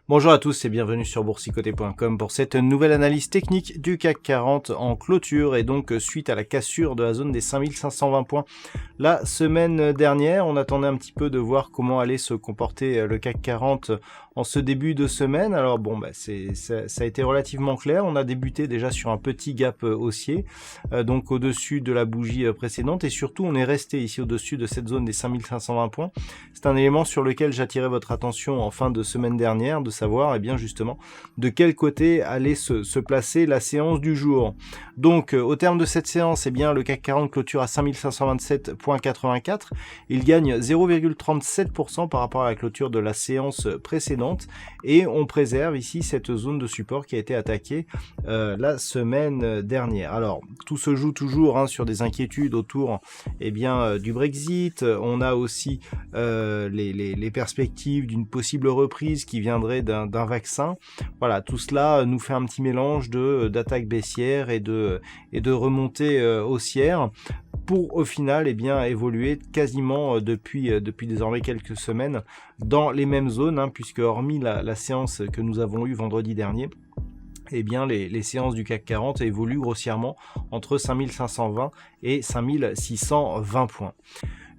Bonjour à tous et bienvenue sur boursicoté.com pour cette nouvelle analyse technique du CAC 40 en clôture et donc suite à la cassure de la zone des 5520 points la semaine dernière. On attendait un petit peu de voir comment allait se comporter le CAC 40 en ce début de semaine. Alors bon, ça a été relativement clair. On a débuté déjà sur un petit gap haussier, donc au-dessus de la bougie précédente et surtout on est resté ici au-dessus de cette zone des 5520 points. C'est un élément sur lequel j'attirais votre attention en fin de semaine dernière, de savoir bien justement de quel côté allait se placer la séance du jour. Donc au terme de cette séance, bien le CAC 40 clôture à 5527,84. Il gagne 0,37% par rapport à la clôture de la séance précédente et on préserve ici cette zone de support qui a été attaquée la semaine dernière. Alors tout se joue toujours sur des inquiétudes autour du Brexit. On a aussi les perspectives d'une possible reprise qui viendrait d'un vaccin. Voilà, tout cela nous fait un petit mélange d'attaques baissières et de remontées haussières pour au final évoluer quasiment depuis désormais quelques semaines dans les mêmes zones, puisque hormis la séance que nous avons eue vendredi dernier, les séances du CAC 40 évoluent grossièrement entre 5520 et 5620 points.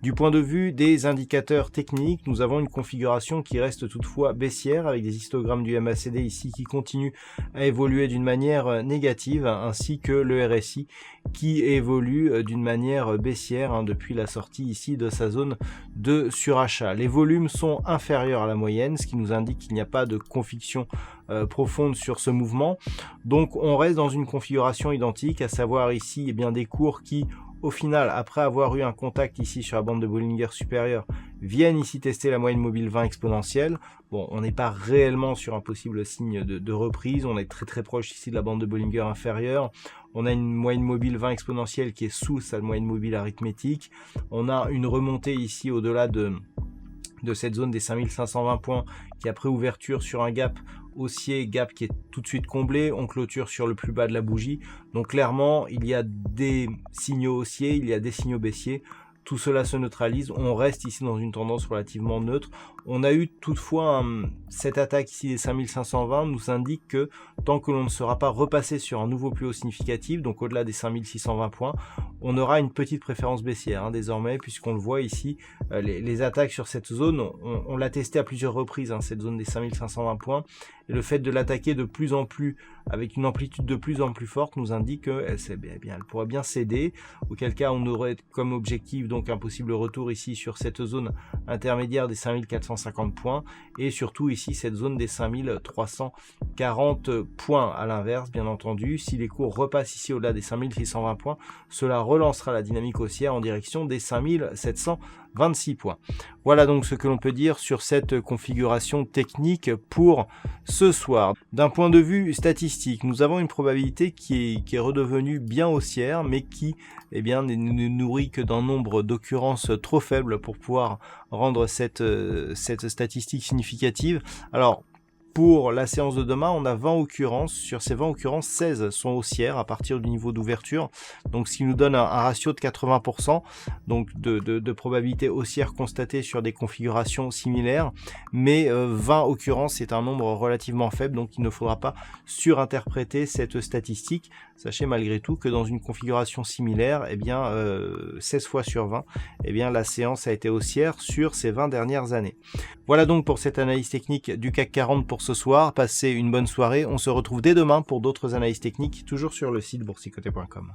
Du point de vue des indicateurs techniques, nous avons une configuration qui reste toutefois baissière avec des histogrammes du MACD ici qui continuent à évoluer d'une manière négative ainsi que le RSI qui évolue d'une manière baissière depuis la sortie ici de sa zone de surachat. Les volumes sont inférieurs à la moyenne, ce qui nous indique qu'il n'y a pas de conviction profonde sur ce mouvement. Donc on reste dans une configuration identique, à savoir ici des cours qui au final, après avoir eu un contact ici sur la bande de Bollinger supérieure, viennent ici tester la moyenne mobile 20 exponentielle. Bon, on n'est pas réellement sur un possible signe de reprise. On est très très proche ici de la bande de Bollinger inférieure. On a une moyenne mobile 20 exponentielle qui est sous sa moyenne mobile arithmétique. On a une remontée ici au-delà de cette zone des 5520 points qui après ouverture sur un gap haussier, gap qui est tout de suite comblé, on clôture sur le plus bas de la bougie. Donc clairement, il y a des signaux haussiers, il y a des signaux baissiers. Tout cela se neutralise, on reste ici dans une tendance relativement neutre. On a eu toutefois cette attaque ici des 5520 nous indique que tant que l'on ne sera pas repassé sur un nouveau plus haut significatif, donc au-delà des 5620 points, on aura une petite préférence baissière désormais, puisqu'on le voit ici, les attaques sur cette zone, on l'a testé à plusieurs reprises, cette zone des 5520 points, et le fait de l'attaquer de plus en plus, avec une amplitude de plus en plus forte, nous indique qu'elle pourrait bien céder, auquel cas on aurait comme objectif donc un possible retour ici sur cette zone intermédiaire des 5450 points, et surtout ici cette zone des 5340 points. À l'inverse, bien entendu, si les cours repassent ici au-delà des 5620 points, cela relancera la dynamique haussière en direction des 5726 points. Voilà donc ce que l'on peut dire sur cette configuration technique pour ce soir. D'un point de vue statistique, nous avons une probabilité qui est redevenue bien haussière, mais qui ne nourrit que d'un nombre d'occurrences trop faible pour pouvoir rendre cette statistique significative. Alors, pour la séance de demain, on a 20 occurrences. Sur ces 20 occurrences, 16 sont haussières à partir du niveau d'ouverture. Donc, ce qui nous donne un ratio de 80%, donc de probabilité haussière constatée sur des configurations similaires. Mais 20 occurrences, c'est un nombre relativement faible, donc il ne faudra pas surinterpréter cette statistique. Sachez malgré tout que dans une configuration similaire, 16 fois sur 20, la séance a été haussière sur ces 20 dernières années. Voilà donc pour cette analyse technique du CAC 40 pour ce soir. Passez une bonne soirée. On se retrouve dès demain pour d'autres analyses techniques, toujours sur le site boursicoté.com.